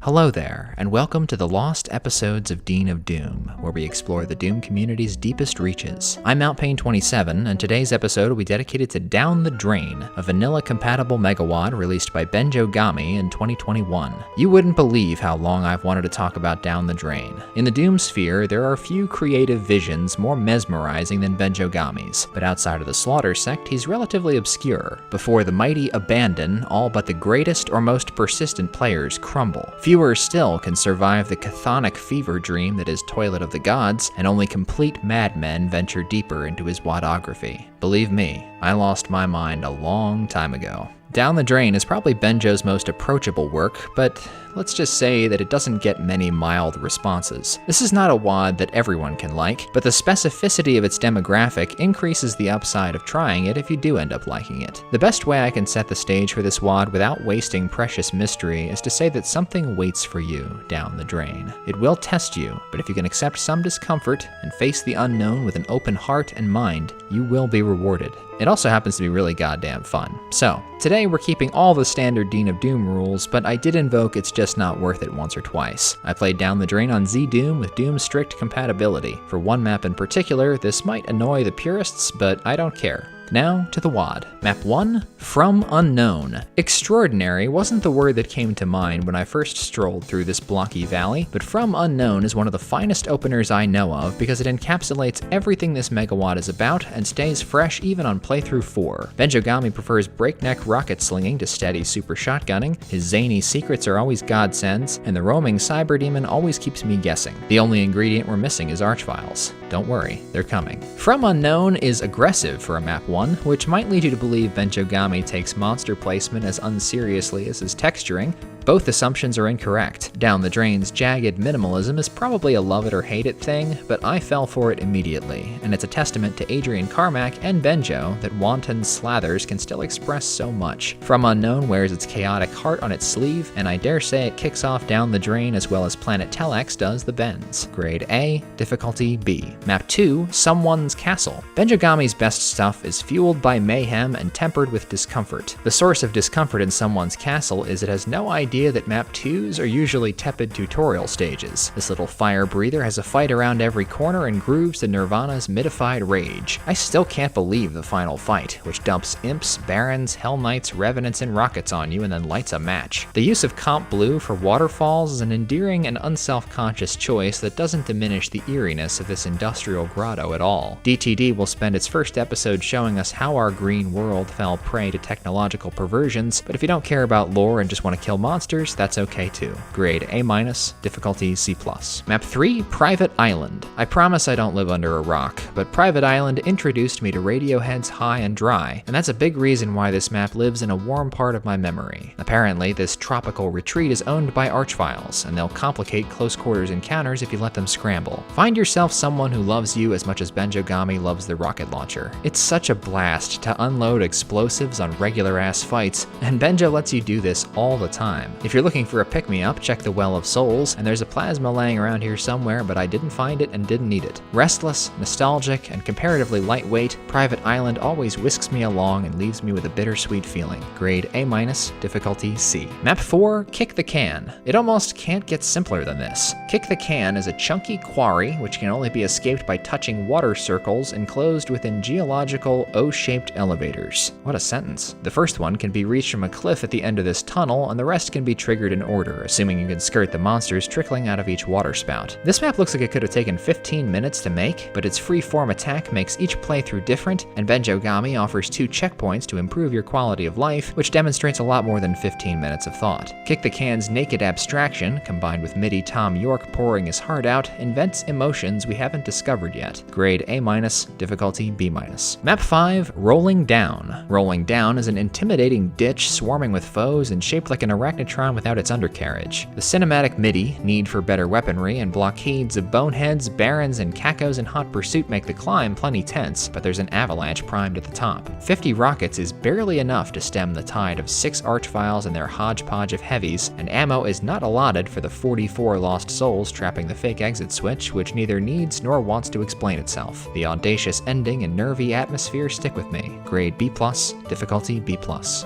Hello there, and welcome to the lost episodes of Dean of Doom, where we explore the Doom community's deepest reaches. I'm MountPain27, and today's episode will be dedicated to Down the Drain, a vanilla-compatible megawad released by Benjogami in 2021. You wouldn't believe how long I've wanted to talk about Down the Drain. In the Doom sphere, there are few creative visions more mesmerizing than Benjogami's, but outside of the Slaughter sect, he's relatively obscure. Before the mighty abandon, all but the greatest or most persistent players crumble. Fewer still can survive the chthonic fever dream that is Toilet of the Gods, and only complete madmen venture deeper into his wadography. Believe me, I lost my mind a long time ago. Down the Drain is probably Benjo's most approachable work, but let's just say that it doesn't get many mild responses. This is not a wad that everyone can like, but the specificity of its demographic increases the upside of trying it if you do end up liking it. The best way I can set the stage for this wad without wasting precious mystery is to say that something waits for you down the drain. It will test you, but if you can accept some discomfort and face the unknown with an open heart and mind, you will be rewarded. It also happens to be really goddamn fun. So, today we're keeping all the standard Dean of Doom rules, but I did invoke It's Just Not Worth It once or twice. I played Down the Drain on Z-Doom with Doom strict compatibility. For one map in particular, this might annoy the purists, but I don't care. Now to the wad. Map 1, From Unknown. Extraordinary wasn't the word that came to mind when I first strolled through this blocky valley, but From Unknown is one of the finest openers I know of because it encapsulates everything this megawad is about and stays fresh even on playthrough 4. Benjogami prefers breakneck rocket slinging to steady super shotgunning, his zany secrets are always godsends, and the roaming cyber demon always keeps me guessing. The only ingredient we're missing is archviles. Don't worry, they're coming. From Unknown is aggressive for a map 1, which might lead you to believe Benjogami takes monster placement as unseriously as his texturing. Both assumptions are incorrect. Down the Drain's jagged minimalism is probably a love it or hate it thing, but I fell for it immediately, and it's a testament to Adrian Carmack and Benjo that wanton slathers can still express so much. From Unknown wears its chaotic heart on its sleeve, and I dare say it kicks off Down the Drain as well as Planet Telex does the bends. Grade A, difficulty B. Map 2, Someone's Castle. Benjogami's best stuff is fueled by mayhem and tempered with discomfort. The source of discomfort in Someone's Castle is it has no idea that map 2s are usually tepid tutorial stages. This little fire breather has a fight around every corner and grooves to Nirvana's mitified rage. I still can't believe the final fight, which dumps imps, barons, hell knights, revenants, and rockets on you and then lights a match. The use of comp blue for waterfalls is an endearing and unself-conscious choice that doesn't diminish the eeriness of this industrial grotto at all. DTD will spend its first episode showing us how our green world fell prey to technological perversions, but if you don't care about lore and just want to kill monsters, that's okay too. Grade A-, difficulty C+. Map 3, Private Island. I promise I don't live under a rock, but Private Island introduced me to Radiohead's High and Dry, and that's a big reason why this map lives in a warm part of my memory. Apparently, this tropical retreat is owned by archviles, and they'll complicate close quarters encounters if you let them scramble. Find yourself someone who loves you as much as Benjogami loves the rocket launcher. It's such a blast to unload explosives on regular-ass fights, and Benjo lets you do this all the time. If you're looking for a pick-me-up, check the Well of Souls, and there's a plasma laying around here somewhere, but I didn't find it and didn't need it. Restless, nostalgic, and comparatively lightweight, Private Island always whisks me along and leaves me with a bittersweet feeling. Grade A-, difficulty C. Map 4, Kick the Can. It almost can't get simpler than this. Kick the Can is a chunky quarry which can only be escaped by touching water circles enclosed within geological O-shaped elevators. What a sentence. The first one can be reached from a cliff at the end of this tunnel, and the rest can be triggered in order, assuming you can skirt the monsters trickling out of each water spout. This map looks like it could have taken 15 minutes to make, but its free-form attack makes each playthrough different, and Benjogami offers 2 checkpoints to improve your quality of life, which demonstrates a lot more than 15 minutes of thought. Kick the Can's naked abstraction, combined with MIDI Tom York pouring his heart out, invents emotions we haven't discovered yet. Grade A-, difficulty B-. Map 5, Rolling Down. Rolling Down is an intimidating ditch swarming with foes and shaped like an arachnid Megatron without its undercarriage. The cinematic MIDI, need for better weaponry, and blockades of boneheads, barons, and cacos in hot pursuit make the climb plenty tense, but there's an avalanche primed at the top. 50 rockets is barely enough to stem the tide of 6 archviles and their hodgepodge of heavies, and ammo is not allotted for the 44 lost souls trapping the fake exit switch, which neither needs nor wants to explain itself. The audacious ending and nervy atmosphere stick with me. Grade B+, difficulty B+.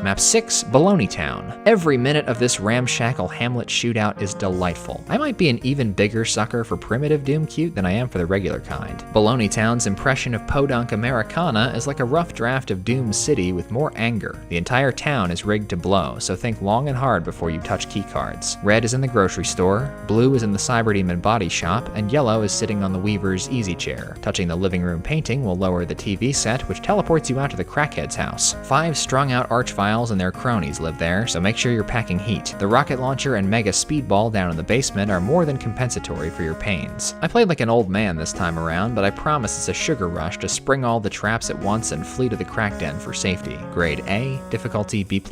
Map 6, Baloney Town. Every minute of this ramshackle hamlet shootout is delightful. I might be an even bigger sucker for primitive Doom cute than I am for the regular kind. Baloney Town's impression of podunk Americana is like a rough draft of Doom City with more anger. The entire town is rigged to blow, so think long and hard before you touch keycards. Red is in the grocery store, blue is in the Cyberdemon body shop, and yellow is sitting on the Weaver's easy chair. Touching the living room painting will lower the TV set, which teleports you out to the crackhead's house. 5 strung-out archviles and their cronies live there, so make sure you're packing heat. The rocket launcher and mega speedball down in the basement are more than compensatory for your pains. I played like an old man this time around, but I promise it's a sugar rush to spring all the traps at once and flee to the crack den for safety. Grade A, difficulty B+.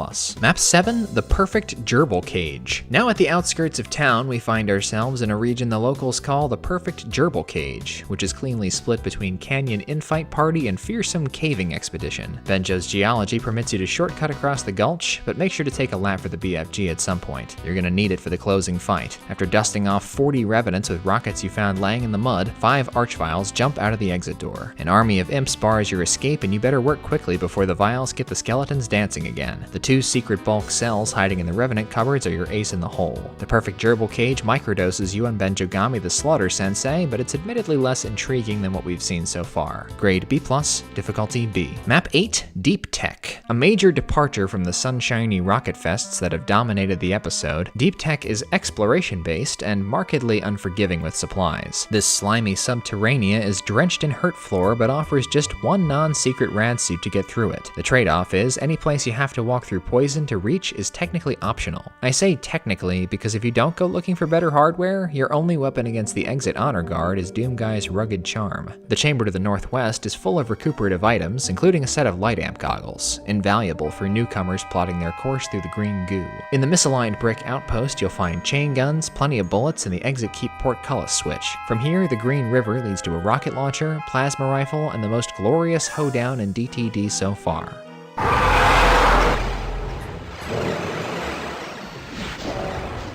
Map 7, the perfect gerbil cage. Now at the outskirts of town, we find ourselves in a region the locals call the perfect gerbil cage, which is cleanly split between canyon infight party and fearsome caving expedition. Benjo's geology permits you to shortcut across the gulch, but make sure to take a lap for the BFG at some point. You're gonna need it for the closing fight. After dusting off 40 revenants with rockets you found laying in the mud, 5 archviles jump out of the exit door. An army of imps bars your escape, and you better work quickly before the vials get the skeletons dancing again. The 2 secret bulk cells hiding in the revenant cupboards are your ace in the hole. The perfect gerbil cage microdoses you on Benjogami the Slaughter Sensei, but it's admittedly less intriguing than what we've seen so far. Grade B+, difficulty B. Map 8, Deep Tech. A major departure from the sunshiny rocket fests that have dominated the episode, Deep Tech is exploration-based and markedly unforgiving with supplies. This slimy subterranea is drenched in hurt floor, but offers just one non-secret rad suit to get through it. The trade-off is any place you have to walk through poison to reach is technically optional. I say technically because if you don't go looking for better hardware, your only weapon against the exit honor guard is Doomguy's rugged charm. The chamber to the northwest is full of recuperative items, including a set of light amp goggles, invaluable for newcomers plotting their course through the green goo. In the misaligned brick outpost, you'll find chain guns, plenty of bullets, and the exit keep portcullis switch. From here, the Green River leads to a rocket launcher, plasma rifle, and the most glorious hoedown in DTD so far.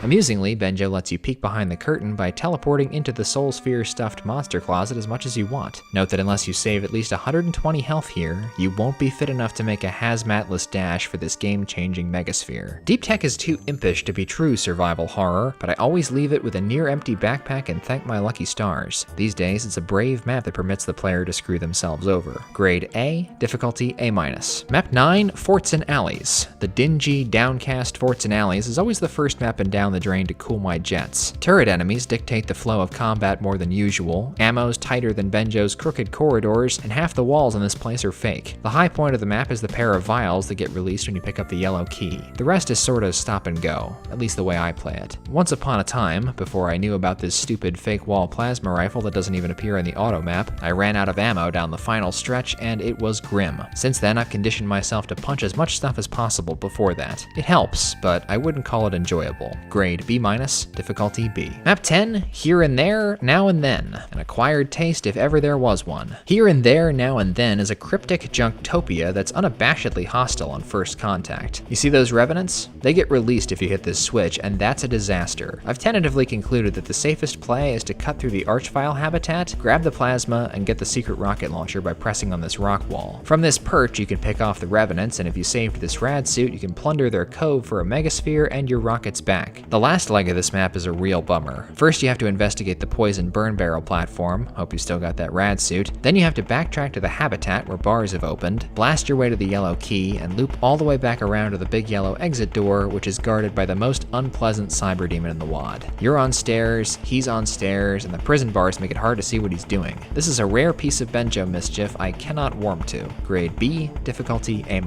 Amusingly, Benjo lets you peek behind the curtain by teleporting into the Soul Sphere stuffed monster closet as much as you want. Note that unless you save at least 120 health here, you won't be fit enough to make a hazmatless dash for this game-changing megasphere. Deep Tech is too impish to be true survival horror, but I always leave it with a near-empty backpack and thank my lucky stars. These days, it's a brave map that permits the player to screw themselves over. Grade A, difficulty A-. Map 9, Forts and Alleys. The dingy, downcast Forts and Alleys is always the first map in Down the Drain to cool my jets. Turret enemies dictate the flow of combat more than usual, ammo's tighter than Benjo's crooked corridors, and half the walls in this place are fake. The high point of the map is the pair of vials that get released when you pick up the yellow key. The rest is sort of stop and go, at least the way I play it. Once upon a time, before I knew about this stupid fake wall plasma rifle that doesn't even appear in the auto map, I ran out of ammo down the final stretch and it was grim. Since then, I've conditioned myself to punch as much stuff as possible before that. It helps, but I wouldn't call it enjoyable. Grade B-, difficulty B. Map 10, Here and There, Now and Then. An acquired taste if ever there was one. Here and There, Now and Then is a cryptic junktopia that's unabashedly hostile on first contact. You see those revenants? They get released if you hit this switch, and that's a disaster. I've tentatively concluded that the safest play is to cut through the archvile habitat, grab the plasma, and get the secret rocket launcher by pressing on this rock wall. From this perch, you can pick off the revenants, and if you saved this rad suit, you can plunder their cove for a megasphere and your rockets back. The last leg of this map is a real bummer. First, you have to investigate the poison burn barrel platform, hope you still got that rad suit. Then you have to backtrack to the habitat where bars have opened, blast your way to the yellow key, and loop all the way back around to the big yellow exit door, which is guarded by the most unpleasant cyberdemon in the WAD. You're on stairs, he's on stairs, and the prison bars make it hard to see what he's doing. This is a rare piece of Benjo mischief I cannot warm to. Grade B, difficulty A-.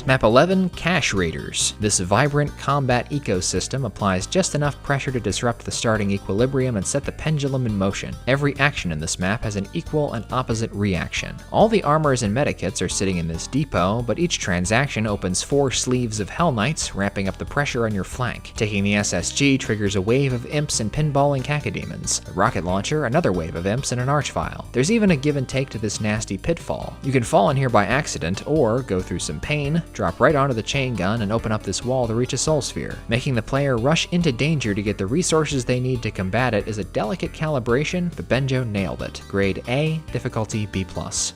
Map 11, Cache Raiders. This vibrant combat ecosystem applies just enough pressure to disrupt the starting equilibrium and set the pendulum in motion. Every action in this map has an equal and opposite reaction. All the armors and medikits are sitting in this depot, but each transaction opens 4 sleeves of Hell Knights, ramping up the pressure on your flank. Taking the SSG triggers a wave of imps and pinballing cacodemons. The rocket launcher, another wave of imps and an archvile. There's even a give and take to this nasty pitfall. You can fall in here by accident, or go through some pain, drop right onto the chain gun, and open up this wall to reach a soul sphere. Making the player rush into danger to get the resources they need to combat it is a delicate calibration, but Benjo nailed it. Grade A, difficulty B+.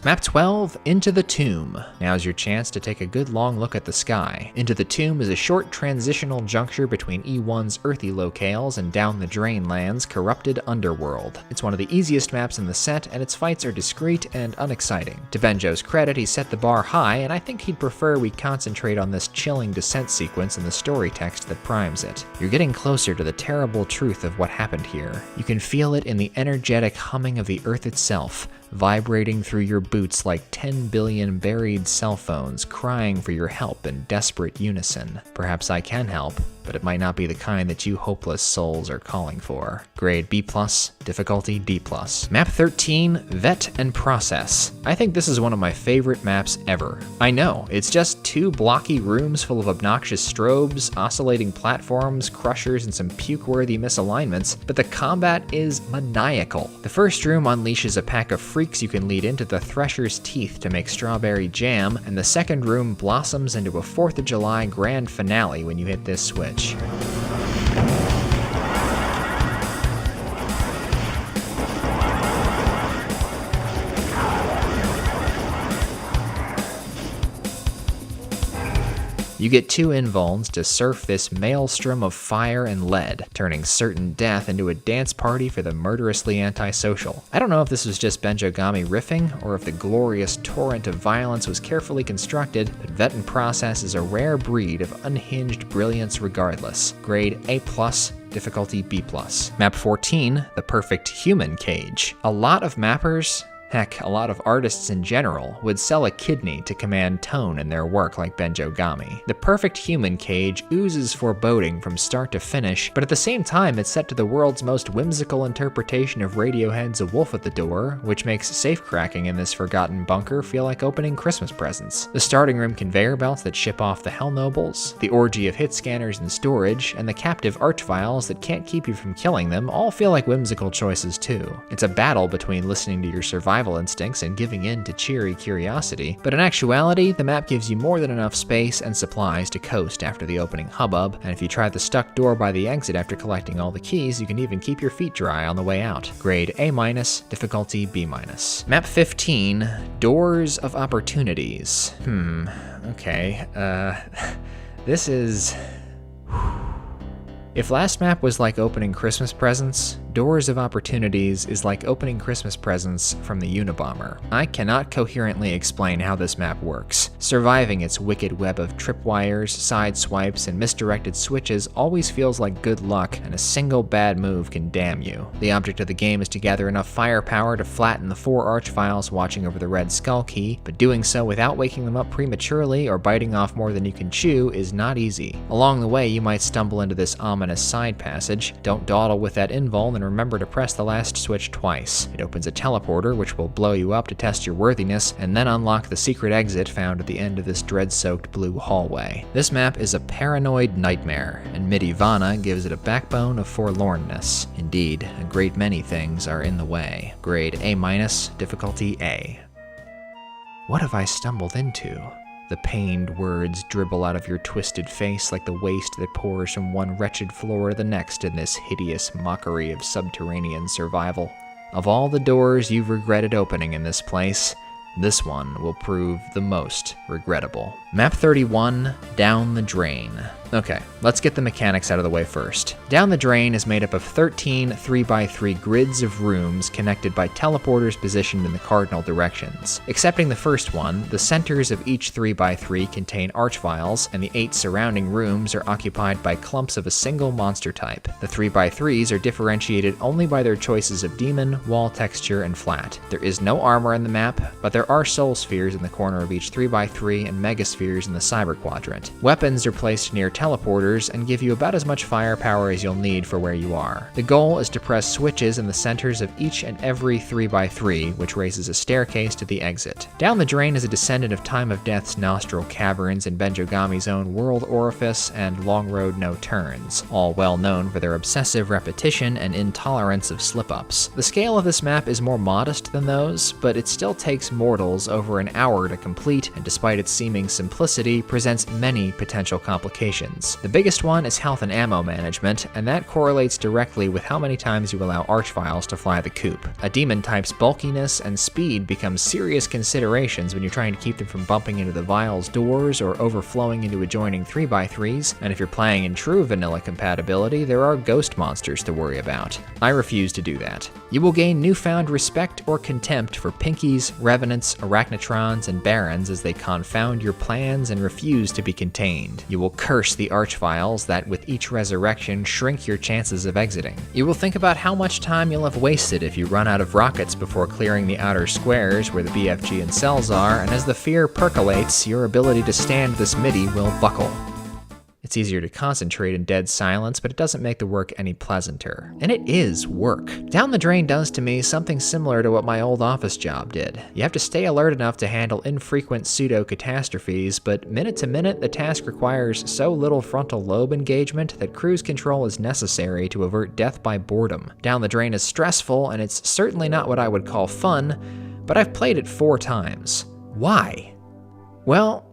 Map 12, Into the Tomb. Now's your chance to take a good long look at the sky. Into the Tomb is a short transitional juncture between E1's earthy locales and Down the Drain Land's corrupted underworld. It's one of the easiest maps in the set, and its fights are discreet and unexciting. To Benjo's credit, he set the bar high, and I think he'd prefer we concentrate on this chilling descent sequence and the story text that primes it. You're getting closer to the terrible truth of what happened here. You can feel it in the energetic humming of the earth itself, vibrating through your boots like 10 billion buried cell phones crying for your help in desperate unison. Perhaps I can help, but it might not be the kind that you hopeless souls are calling for. Grade B+, difficulty D+. Map 13, Vet and Process. I think this is one of my favorite maps ever. I know, it's just 2 blocky rooms full of obnoxious strobes, oscillating platforms, crushers, and some puke-worthy misalignments, but the combat is maniacal. The first room unleashes a pack of freaks you can lead into the Thresher's teeth to make strawberry jam, and the second room blossoms into a 4th of July grand finale when you hit this switch. You get 2 invulns to surf this maelstrom of fire and lead, turning certain death into a dance party for the murderously antisocial. I don't know if this was just Benjogami riffing, or if the glorious torrent of violence was carefully constructed, but Vet and Process is a rare breed of unhinged brilliance regardless. Grade A+, difficulty B+. Map 14, The Perfect Human Cage. A lot of mappers, heck, a lot of artists in general, would sell a kidney to command tone in their work like Benjogami. The Perfect Human Cage oozes foreboding from start to finish, but at the same time it's set to the world's most whimsical interpretation of Radiohead's A Wolf at the Door, which makes safecracking in this forgotten bunker feel like opening Christmas presents. The starting room conveyor belts that ship off the Hell Nobles, the orgy of hit scanners and storage, and the captive archviles that can't keep you from killing them all feel like whimsical choices too. It's a battle between listening to your survival instincts and giving in to cheery curiosity, but in actuality, the map gives you more than enough space and supplies to coast after the opening hubbub, and if you try the stuck door by the exit after collecting all the keys, you can even keep your feet dry on the way out. Grade A-, difficulty B-. Map 15, Doors of Opportunities. Okay, this is... If last map was like opening Christmas presents, Doors of Opportunities is like opening Christmas presents from the Unabomber. I cannot coherently explain how this map works. Surviving its wicked web of tripwires, side swipes, and misdirected switches always feels like good luck, and a single bad move can damn you. The object of the game is to gather enough firepower to flatten the 4 archviles watching over the Red Skull Key, but doing so without waking them up prematurely or biting off more than you can chew is not easy. Along the way, you might stumble into this ominous side passage. Don't dawdle with that invuln, and remember to press the last switch twice. It opens a teleporter which will blow you up to test your worthiness, and then unlock the secret exit found at the end of this dread-soaked blue hallway. This map is a paranoid nightmare, and Midivana gives it a backbone of forlornness. Indeed, a great many things are in the way. Grade A-, difficulty A. What have I stumbled into? The pained words dribble out of your twisted face like the waste that pours from one wretched floor to the next in this hideous mockery of subterranean survival. Of all the doors you've regretted opening in this place, this one will prove the most regrettable. Map 31, Down the Drain. Okay, let's get the mechanics out of the way first. Down the Drain is made up of 13 3x3 grids of rooms connected by teleporters positioned in the cardinal directions. Excepting the first one, the centers of each 3x3 contain archviles, and the 8 surrounding rooms are occupied by clumps of a single monster type. The 3x3s are differentiated only by their choices of demon, wall texture, and flat. There is no armor in the map, but there are soul spheres in the corner of each 3x3 and megaspheres spheres in the cyber quadrant. Weapons are placed near teleporters and give you about as much firepower as you'll need for where you are. The goal is to press switches in the centers of each and every 3x3, which raises a staircase to the exit. Down the Drain is a descendant of Time of Death's Nostril Caverns and Benjogami's own World Orifice and Long Road No Turns, all well known for their obsessive repetition and intolerance of slip-ups. The scale of this map is more modest than those, but it still takes mortals over an hour to complete, and despite its seeming simplicity, presents many potential complications. The biggest one is health and ammo management, and that correlates directly with how many times you allow archviles to fly the coop. A demon type's bulkiness and speed become serious considerations when you're trying to keep them from bumping into the vial's doors or overflowing into adjoining 3x3s, and if you're playing in true vanilla compatibility, there are ghost monsters to worry about. I refuse to do that. You will gain newfound respect or contempt for pinkies, revenants, arachnotrons, and barons as they confound your plans and refuse to be contained. You will curse the archviles that, with each resurrection, shrink your chances of exiting. You will think about how much time you'll have wasted if you run out of rockets before clearing the outer squares where the BFG and cells are, and as the fear percolates, your ability to stand this MIDI will buckle. It's easier to concentrate in dead silence, but it doesn't make the work any pleasanter. And it is work. Down the Drain does to me something similar to what my old office job did. You have to stay alert enough to handle infrequent pseudo-catastrophes, but minute to minute, the task requires so little frontal lobe engagement that cruise control is necessary to avert death by boredom. Down the Drain is stressful, and it's certainly not what I would call fun, but I've played it 4 times. Why? Well,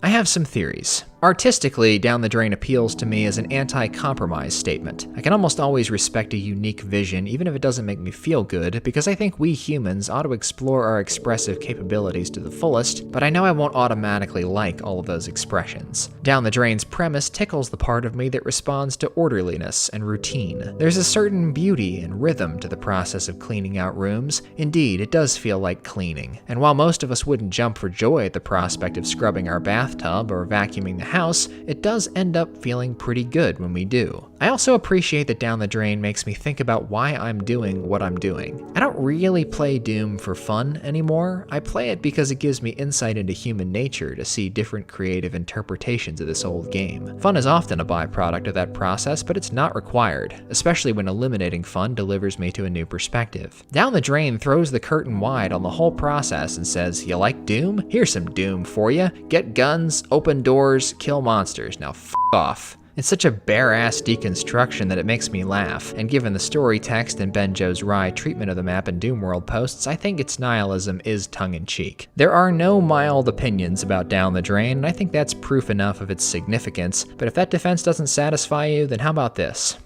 I have some theories. Artistically, Down the Drain appeals to me as an anti-compromise statement. I can almost always respect a unique vision, even if it doesn't make me feel good, because I think we humans ought to explore our expressive capabilities to the fullest, but I know I won't automatically like all of those expressions. Down the Drain's premise tickles the part of me that responds to orderliness and routine. There's a certain beauty and rhythm to the process of cleaning out rooms. Indeed, it does feel like cleaning. And while most of us wouldn't jump for joy at the prospect of scrubbing our bathtub or vacuuming the house, it does end up feeling pretty good when we do. I also appreciate that Down the Drain makes me think about why I'm doing what I'm doing. I don't really play Doom for fun anymore. I play it because it gives me insight into human nature to see different creative interpretations of this old game. Fun is often a byproduct of that process, but it's not required, especially when eliminating fun delivers me to a new perspective. Down the Drain throws the curtain wide on the whole process and says, "You like Doom? Here's some Doom for you. Get guns, open doors, kill monsters. Now f*** off." It's such a bare-ass deconstruction that it makes me laugh, and given the story text and Benjo's wry treatment of the map in Doom World posts, I think its nihilism is tongue-in-cheek. There are no mild opinions about Down the Drain, and I think that's proof enough of its significance, but if that defense doesn't satisfy you, then how about this?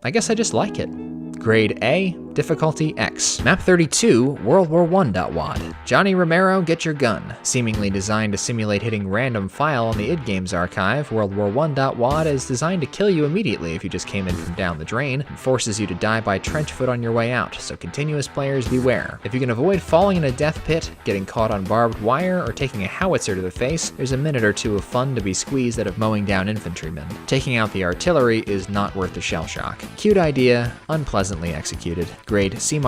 I guess I just like it. Grade A, difficulty X. Map 32, World War I.wad. Johnny Romero, get your gun. Seemingly designed to simulate hitting random file on the id Games archive, World War I.wad is designed to kill you immediately if you just came in from Down the Drain, and forces you to die by trench foot on your way out, so continuous players beware. If you can avoid falling in a death pit, getting caught on barbed wire, or taking a howitzer to the face, there's a minute or two of fun to be squeezed out of mowing down infantrymen. Taking out the artillery is not worth the shell shock. Cute idea, unpleasantly executed. Grade C-,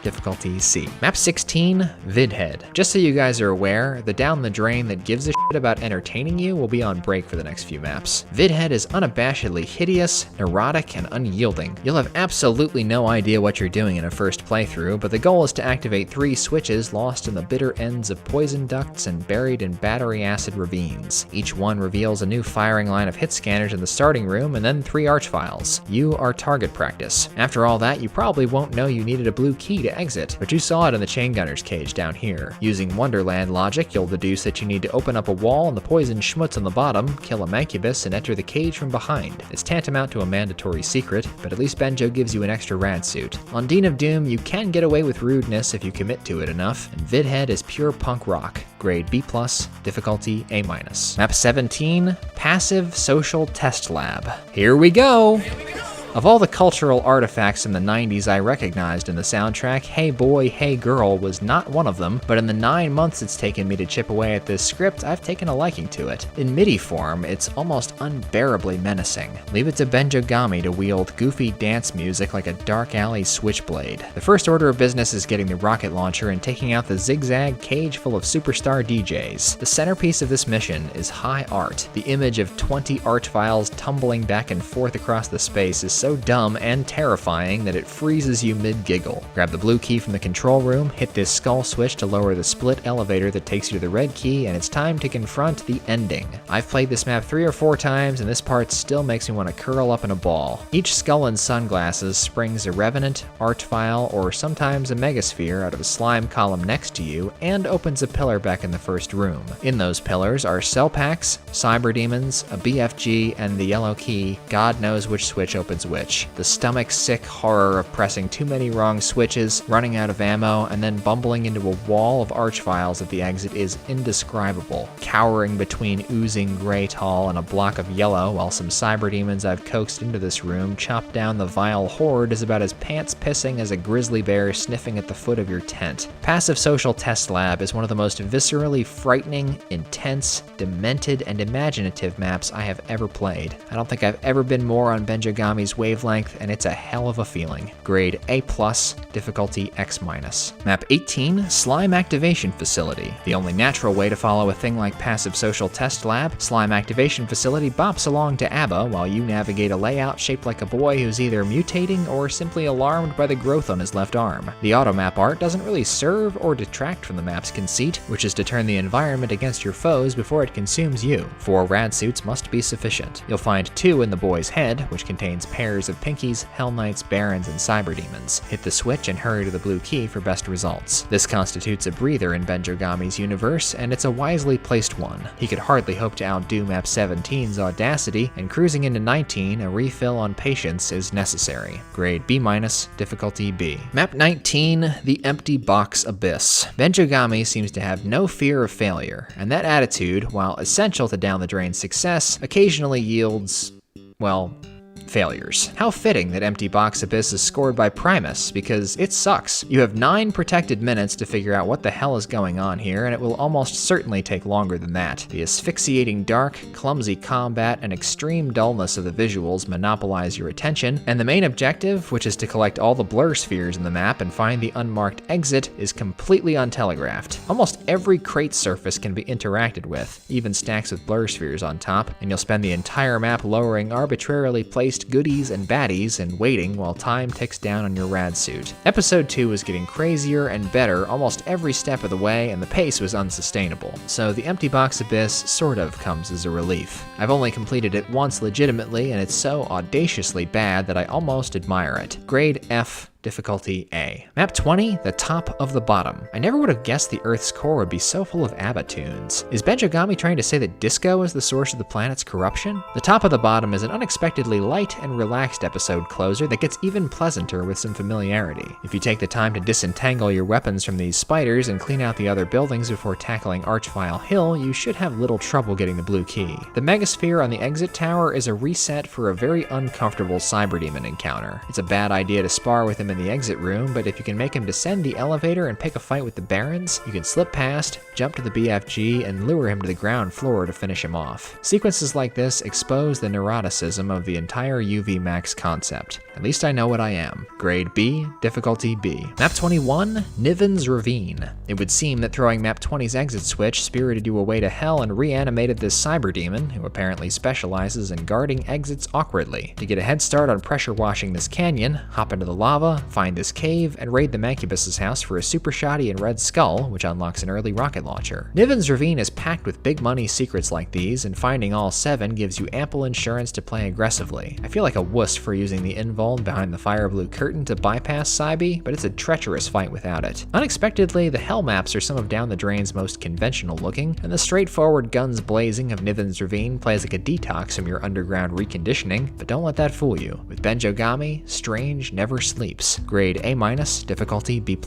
difficulty C. Map 16, Vidhead. Just so you guys are aware, the Down the Drain that gives a shit about entertaining you will be on break for the next few maps. Vidhead is unabashedly hideous, neurotic, and unyielding. You'll have absolutely no idea what you're doing in a first playthrough, but the goal is to activate 3 switches lost in the bitter ends of poison ducts and buried in battery acid ravines. Each one reveals a new firing line of hit scanners in the starting room, and then 3 archviles. You are target practice. After all that, you probably won't know you needed a blue key to exit, but you saw it in the chain gunner's cage down here. Using Wonderland logic, you'll deduce that you need to open up a wall and the poison schmutz on the bottom, kill a mancubus, and enter the cage from behind. It's tantamount to a mandatory secret, but at least Benjo gives you an extra rad suit. On Dean of Doom, you can get away with rudeness if you commit to it enough, and Vidhead is pure punk rock. Grade B+, difficulty A-. Map 17, Passive Social Test Lab. Here we go! Of all the cultural artifacts from the 90s I recognized in the soundtrack, Hey Boy, Hey Girl was not one of them, but in the 9 months it's taken me to chip away at this script, I've taken a liking to it. In MIDI form, it's almost unbearably menacing. Leave it to Benjogami to wield goofy dance music like a dark alley switchblade. The first order of business is getting the rocket launcher and taking out the zigzag cage full of superstar DJs. The centerpiece of this mission is high art. The image of 20 art files tumbling back and forth across the space is so dumb and terrifying that it freezes you mid-giggle. Grab the blue key from the control room, hit this skull switch to lower the split elevator that takes you to the red key, and it's time to confront the ending. I've played this map 3 or 4 times, and this part still makes me want to curl up in a ball. Each skull and sunglasses springs a revenant, art file, or sometimes a megasphere out of a slime column next to you, and opens a pillar back in the first room. In those pillars are cell packs, cyber demons, a BFG, and the yellow key. God knows which switch opens which. The stomach-sick horror of pressing too many wrong switches, running out of ammo, and then bumbling into a wall of arch files at the exit is indescribable. Cowering between oozing gray tall and a block of yellow while some cyber demons I've coaxed into this room chop down the vile horde is about as pants-pissing as a grizzly bear sniffing at the foot of your tent. Passive Social Test Lab is one of the most viscerally frightening, intense, demented, and imaginative maps I have ever played. I don't think I've ever been more on Benjogami's wavelength, and it's a hell of a feeling. Grade A+, difficulty X-. Map 18, Slime Activation Facility. The only natural way to follow a thing like Passive Social Test Lab, Slime Activation Facility bops along to ABBA while you navigate a layout shaped like a boy who's either mutating or simply alarmed by the growth on his left arm. The automap art doesn't really serve or detract from the map's conceit, which is to turn the environment against your foes before it consumes you. 4 rad suits must be sufficient. You'll find 2 in the boy's head, which contains pairs of pinkies, hell knights, barons, and cyber demons. Hit the switch and hurry to the blue key for best results. This constitutes a breather in Benjogami's universe, and it's a wisely placed one. He could hardly hope to outdo Map 17's audacity, and cruising into 19, a refill on patience is necessary. Grade B-, difficulty B. Map 19, The Empty Box Abyss. Benjogami seems to have no fear of failure, and that attitude, while essential to down the drain success, occasionally yields, well, failures. How fitting that Empty Box Abyss is scored by Primus, because it sucks. You have 9 protected minutes to figure out what the hell is going on here, and it will almost certainly take longer than that. The asphyxiating dark, clumsy combat, and extreme dullness of the visuals monopolize your attention, and the main objective, which is to collect all the blur spheres in the map and find the unmarked exit, is completely untelegraphed. Almost every crate surface can be interacted with, even stacks with blur spheres on top, and you'll spend the entire map lowering arbitrarily placed goodies and baddies and waiting while time ticks down on your rad suit. Episode 2 was getting crazier and better almost every step of the way, and the pace was unsustainable, so the Empty Box Abyss sort of comes as a relief. I've only completed it once legitimately, and it's so audaciously bad that I almost admire it. Grade F, difficulty A. Map 20, The Top of the Bottom. I never would have guessed the Earth's core would be so full of ABBA tunes. Is Benjogami trying to say that disco is the source of the planet's corruption? The Top of the Bottom is an unexpectedly light and relaxed episode closer that gets even pleasanter with some familiarity. If you take the time to disentangle your weapons from these spiders and clean out the other buildings before tackling Archvile Hill, you should have little trouble getting the blue key. The megasphere on the exit tower is a reset for a very uncomfortable cyber demon encounter. It's a bad idea to spar with him in the exit room, but if you can make him descend the elevator and pick a fight with the barons, you can slip past, jump to the BFG, and lure him to the ground floor to finish him off. Sequences like this expose the neuroticism of the entire UV Max concept. At least I know what I am. Grade B, difficulty B. Map 21, Niven's Ravine. It would seem that throwing Map 20's exit switch spirited you away to hell and reanimated this cyber demon, who apparently specializes in guarding exits awkwardly. To get a head start on pressure washing this canyon, hop into the lava, find this cave, and raid the Mancubus's house for a super shoddy and red skull, which unlocks an early rocket launcher. Niven's Ravine is packed with big money secrets like these, and finding all 7 gives you ample insurance to play aggressively. I feel like a wuss for using the invul behind the fire blue curtain to bypass Cybe, but it's a treacherous fight without it. Unexpectedly, the hell maps are some of Down the Drain's most conventional looking, and the straightforward guns blazing of Niven's Ravine plays like a detox from your underground reconditioning, but don't let that fool you. With Benjogami, strange never sleeps. grade A-, difficulty B+.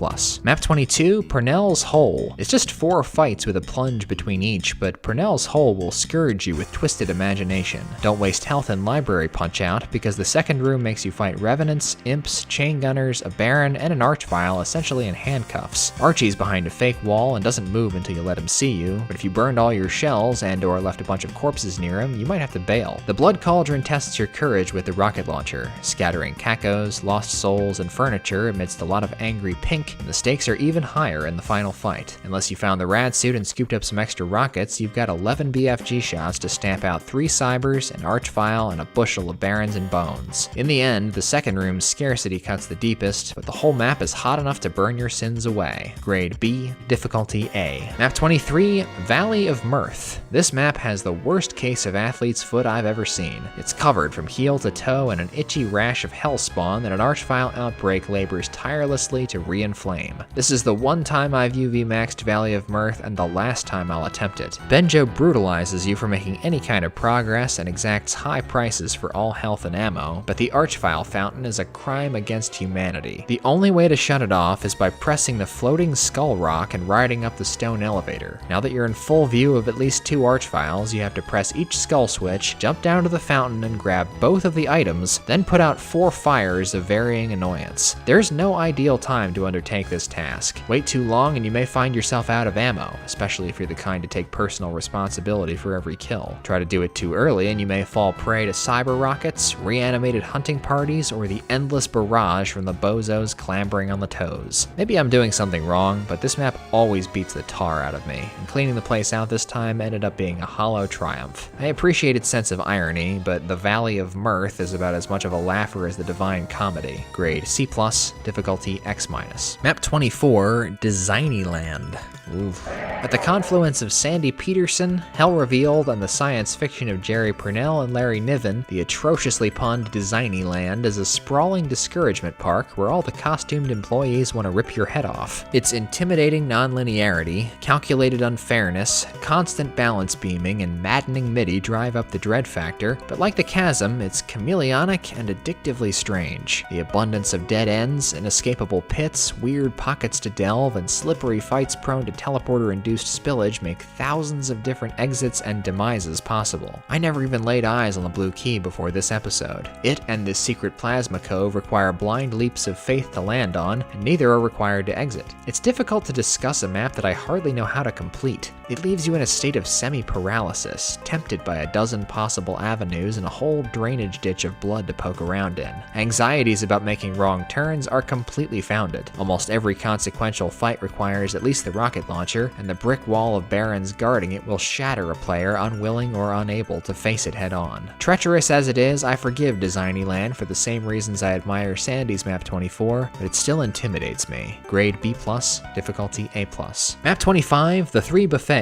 Map 22, Purnell's Hole. It's just 4 fights with a plunge between each, but Purnell's Hole will scourge you with twisted imagination. Don't waste health in library punch-out, because the second room makes you fight revenants, imps, chain gunners, a baron, and an archvile essentially in handcuffs. Archie's behind a fake wall and doesn't move until you let him see you, but if you burned all your shells and or left a bunch of corpses near him, you might have to bail. The Blood Cauldron tests your courage with the rocket launcher, scattering cacos, lost souls, and furniture amidst a lot of angry pink, and the stakes are even higher in the final fight. Unless you found the rad suit and scooped up some extra rockets, you've got 11 BFG shots to stamp out 3 cybers, an archvile, and a bushel of barons and bones. In the end, the second room's scarcity cuts the deepest, but the whole map is hot enough to burn your sins away. Grade B, difficulty A. Map 23, Valley of Mirth. This map has the worst case of athlete's foot I've ever seen. It's covered from heel to toe in an itchy rash of hellspawn that an archvile outbreak labors tirelessly to re-inflame. This is the one time I've UV maxed Valley of Mirth and the last time I'll attempt it. Benjo brutalizes you for making any kind of progress and exacts high prices for all health and ammo, but the archvile fountain is a crime against humanity. The only way to shut it off is by pressing the floating skull rock and riding up the stone elevator. Now that you're in full view of at least 2 archviles, you have to press each skull switch, jump down to the fountain and grab both of the items, then put out 4 fires of varying annoyance. There's no ideal time to undertake this task. Wait too long and you may find yourself out of ammo, especially if you're the kind to take personal responsibility for every kill. Try to do it too early and you may fall prey to cyber rockets, reanimated hunting parties, or the endless barrage from the bozos clambering on the toes. Maybe I'm doing something wrong, but this map always beats the tar out of me, and cleaning the place out this time ended up being a hollow triumph. I appreciate its sense of irony, but the Valley of Mirth is about as much of a laugher as the Divine Comedy. Grade C+, difficulty X-. Map 24, Designyland. Oof. At the confluence of Sandy Peterson, Hell Revealed, and the science fiction of Jerry Purnell and Larry Niven, the atrociously punned Designyland is a sprawling discouragement park where all the costumed employees want to rip your head off. Its intimidating nonlinearity, calculated unfairness, constant balance beaming, and maddening MIDI drive up the dread factor, but like the chasm, it's chameleonic and addictively strange. The abundance of dead ends, inescapable pits, weird pockets to delve, and slippery fights prone to teleporter-induced spillage make thousands of different exits and demises possible. I never even laid eyes on the Blue Key before this episode. It and this secret plasma cove require blind leaps of faith to land on, and neither are required to exit. It's difficult to discuss a map that I hardly know how to complete. It leaves you in a state of semi-paralysis, tempted by a dozen possible avenues and a whole drainage ditch of blood to poke around in. Anxieties about making wrong turns are completely founded. Almost every consequential fight requires at least the rocket launcher, and the brick wall of barons guarding it will shatter a player unwilling or unable to face it head on. Treacherous as it is, I forgive Designyland for the same reasons I admire Sandy's Map 24, but it still intimidates me. Grade B+, difficulty A+. Map 25, The 3 Buffets.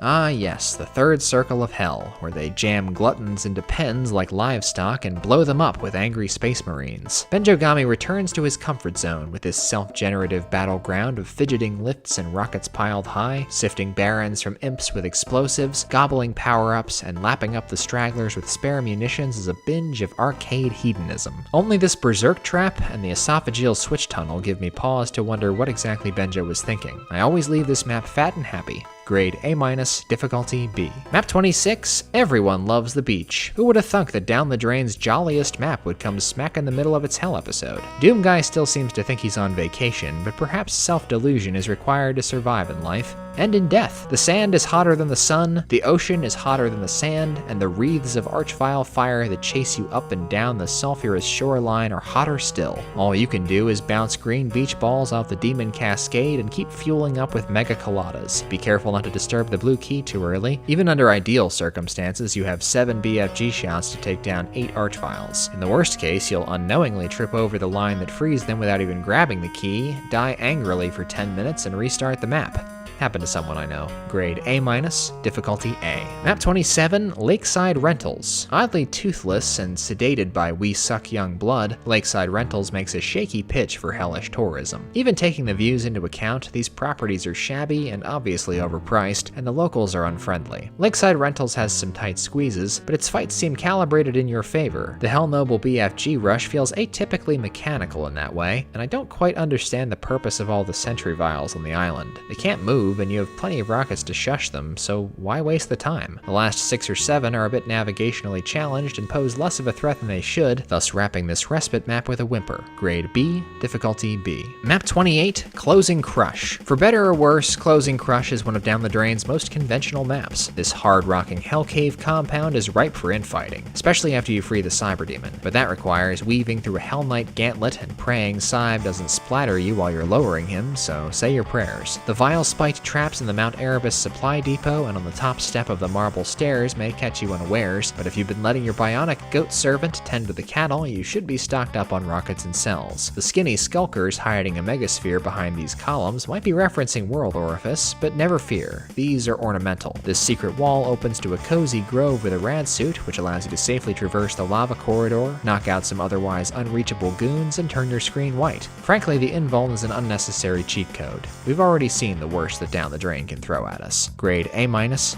Ah yes, the third circle of hell, where they jam gluttons into pens like livestock and blow them up with angry space marines. Benjogami returns to his comfort zone with this self-generative battleground of fidgeting lifts and rockets piled high, sifting barons from imps with explosives, gobbling power-ups, and lapping up the stragglers with spare munitions is a binge of arcade hedonism. Only this berserk trap and the esophageal switch tunnel give me pause to wonder what exactly Benjo was thinking. I always leave this map fat and happy. Grade A-, difficulty B. Map 26, Everyone Loves the Beach. Who would have thunk that Down the Drain's jolliest map would come smack in the middle of its hell episode? Doom Guy still seems to think he's on vacation, but perhaps self-delusion is required to survive in life. And in death. The sand is hotter than the sun, the ocean is hotter than the sand, and the wreaths of archvile fire that chase you up and down the sulfurous shoreline are hotter still. All you can do is bounce green beach balls off the demon cascade and keep fueling up with mega coladas. Be careful not to disturb the Blue Key too early. Even under ideal circumstances, you have 7 BFG shots to take down 8 archviles. In the worst case, you'll unknowingly trip over the line that frees them without even grabbing the key, die angrily for 10 minutes, and restart the map. Happened to someone I know. Grade A-, difficulty A. Map 27, Lakeside Rentals. Oddly toothless and sedated by We Suck Young Blood, Lakeside Rentals makes a shaky pitch for hellish tourism. Even taking the views into account, these properties are shabby and obviously overpriced, and the locals are unfriendly. Lakeside Rentals has some tight squeezes, but its fights seem calibrated in your favor. The Hell Noble BFG rush feels atypically mechanical in that way, and I don't quite understand the purpose of all the sentry vials on the island. They can't move, and you have plenty of rockets to shush them, so why waste the time? The last 6 or 7 are a bit navigationally challenged and pose less of a threat than they should, thus wrapping this respite map with a whimper. Grade B, difficulty B. Map 28, Closing Crush. For better or worse, Closing Crush is one of Down the Drain's most conventional maps. This hard-rocking hell cave compound is ripe for infighting, especially after you free the Cyber Demon, but that requires weaving through a Hell Knight gauntlet and praying Cyb doesn't splatter you while you're lowering him, so say your prayers. The vile spiked traps in the Mount Erebus supply depot and on the top step of the marble stairs may catch you unawares, but if you've been letting your bionic goat servant tend to the cattle, you should be stocked up on rockets and cells. The skinny skulkers hiding a megasphere behind these columns might be referencing World Orifice, but never fear, these are ornamental. This secret wall opens to a cozy grove with a rad suit, which allows you to safely traverse the lava corridor, knock out some otherwise unreachable goons, and turn your screen white. Frankly, the invuln is an unnecessary cheat code. We've already seen the worst that Down the Drain can throw at us. Grade A-,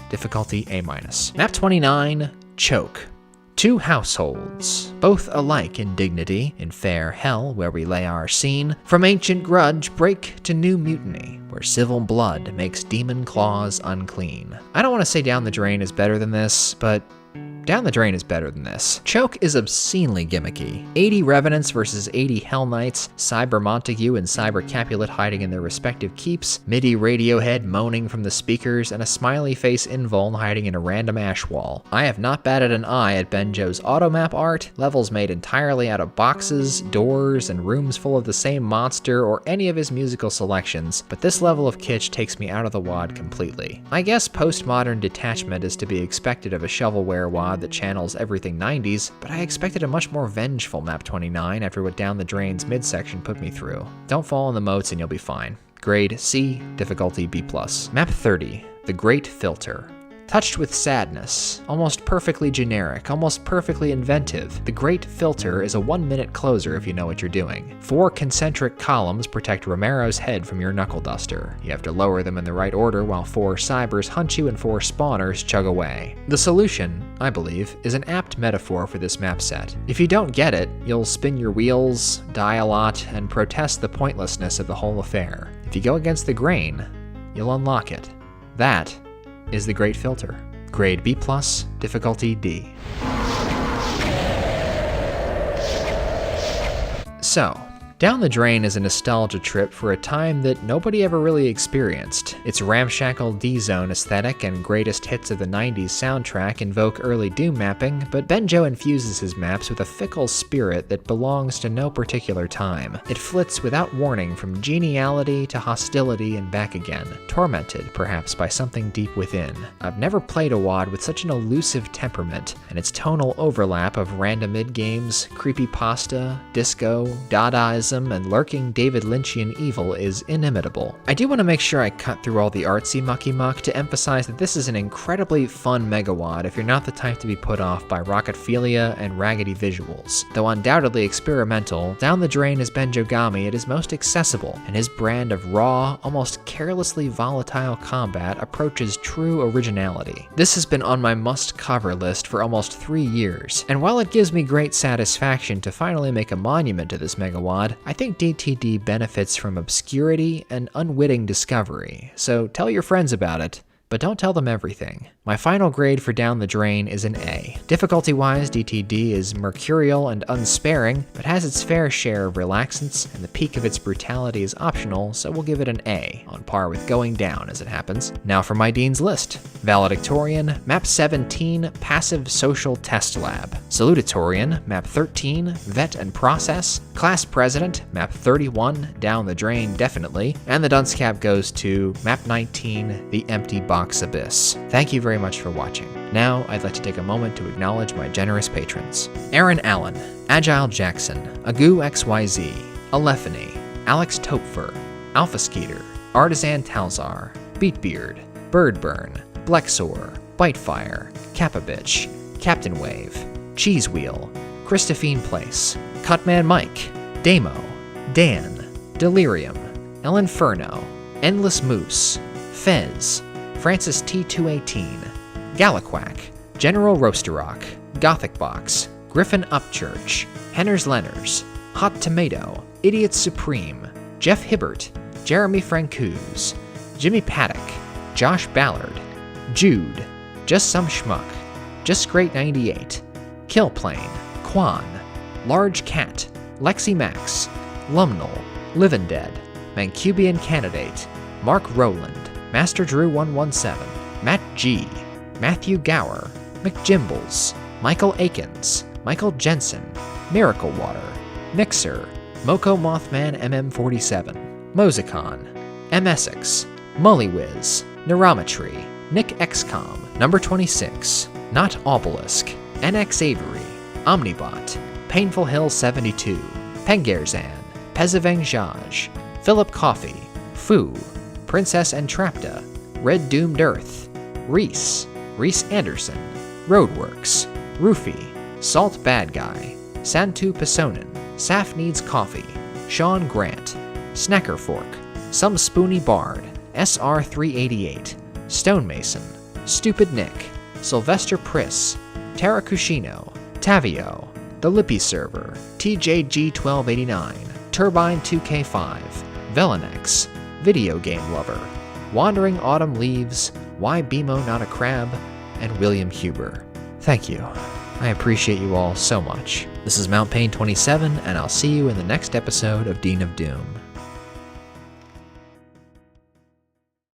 difficulty A-. Map 29, Choke. 2 households, both alike in dignity, in fair hell where we lay our scene, from ancient grudge break to new mutiny, where civil blood makes demon claws unclean. I don't want to say Down the Drain is better than this, but Down the Drain is better than this. Choke is obscenely gimmicky. 80 Revenants versus 80 Hell Knights, Cyber Montague and Cyber Capulet hiding in their respective keeps, MIDI Radiohead moaning from the speakers, and a smiley face invuln hiding in a random ash wall. I have not batted an eye at Benjo's automap art, levels made entirely out of boxes, doors, and rooms full of the same monster, or any of his musical selections, but this level of kitsch takes me out of the wad completely. I guess postmodern detachment is to be expected of a shovelware wad that channels everything 90s, but I expected a much more vengeful Map 29 after what Down the Drain's midsection put me through. Don't fall in the moats and you'll be fine. Grade C, difficulty B+. Map 30, The Great Filter. Touched with sadness, almost perfectly generic, almost perfectly inventive, The Great Filter is a 1-minute closer if you know what you're doing. 4 concentric columns protect Romero's head from your knuckle duster. You have to lower them in the right order while 4 cybers hunt you and 4 spawners chug away. The solution, I believe, is an apt metaphor for this map set. If you don't get it, you'll spin your wheels, die a lot, and protest the pointlessness of the whole affair. If you go against the grain, you'll unlock it. That is The Great Filter. Grade B+, difficulty D. So, Down the Drain is a nostalgia trip for a time that nobody ever really experienced. Its ramshackle D-Zone aesthetic and greatest hits of the 90s soundtrack invoke early Doom mapping, but Benjo infuses his maps with a fickle spirit that belongs to no particular time. It flits without warning from geniality to hostility and back again, tormented perhaps by something deep within. I've never played a WAD with such an elusive temperament, and its tonal overlap of random mid-games, creepypasta, disco, Dadaism, and lurking David Lynchian evil is inimitable. I do want to make sure I cut through all the artsy mucky-muck to emphasize that this is an incredibly fun megawad if you're not the type to be put off by rocketphilia and raggedy visuals. Though undoubtedly experimental, Down the Drain is Benjogami at his most accessible, and his brand of raw, almost carelessly volatile combat approaches true originality. This has been on my must-cover list for almost 3 years, and while it gives me great satisfaction to finally make a monument to this megawad, I think DTD benefits from obscurity and unwitting discovery, so tell your friends about it, but don't tell them everything. My final grade for Down the Drain is an A. Difficulty-wise, DTD is mercurial and unsparing, but has its fair share of relaxants, and the peak of its brutality is optional, so we'll give it an A, on par with Going Down as it happens. Now for my Dean's List. Valedictorian, Map 17, Passive Social Test Lab. Salutatorian, Map 13, Vet and Process. Class President, Map 31, Down the Drain definitely, and the dunce cap goes to Map 19, The Empty Box Abyss. Thank you very much for watching. Now, I'd like to take a moment to acknowledge my generous patrons. Aaron Allen, Agile Jackson, Agu XYZ, Alephany, Alex Topfer, Alpha Skeeter, Artisan Talzar, Beatbeard, Birdburn, Blexor, Bitefire, Kappa-Bitch, Captain Wave, Cheese Wheel, Christophine Place, Cutman Mike, Damo, Dan, Delirium, El Inferno, Endless Moose, Fez, Francis T218, Galaquack, General Roasterock, Gothic Box, Griffin Upchurch, Henners Lenners, Hot Tomato, Idiot Supreme, Jeff Hibbert, Jeremy Francouz, Jimmy Paddock, Josh Ballard, Jude, Just Some Schmuck, Just Great 98, Killplane, Quan, Large Cat, Lexi Max, Lumnal, Livin' Dead, Mancubian Candidate, Mark Rowland, Master Drew 117, Matt G, Matthew Gower, McJimbles, Michael Akins, Michael Jensen, Miracle Water, Mixer, Moko Mothman MM47, Mozicon, M. Essex, Mullywiz, Neurometry, Nick XCOM, Number 26, Not Obelisk, NX Avery, Omnibot, Painful Hill 72, Pengarzan, Pezaveng Jaj, Philip Coffey, Foo, Princess Entrapta, Red Doomed Earth, Reese Anderson, Roadworks, Roofy, Salt Bad Guy, Santu Pisonin, Saf Needs Coffee, Sean Grant, Snacker Fork, Some Spoony Bard, SR388, Stonemason, Stupid Nick, Sylvester Priss, Tarakushino, Tavio, The Lippy Server, TJG1289, Turbine 2K5, Velenex, Video Game Lover, Wandering Autumn Leaves, Why Bimo Not a Crab, and William Huber. Thank you. I appreciate you all so much. This is Mount Pain 27, and I'll see you in the next episode of Dean of Doom.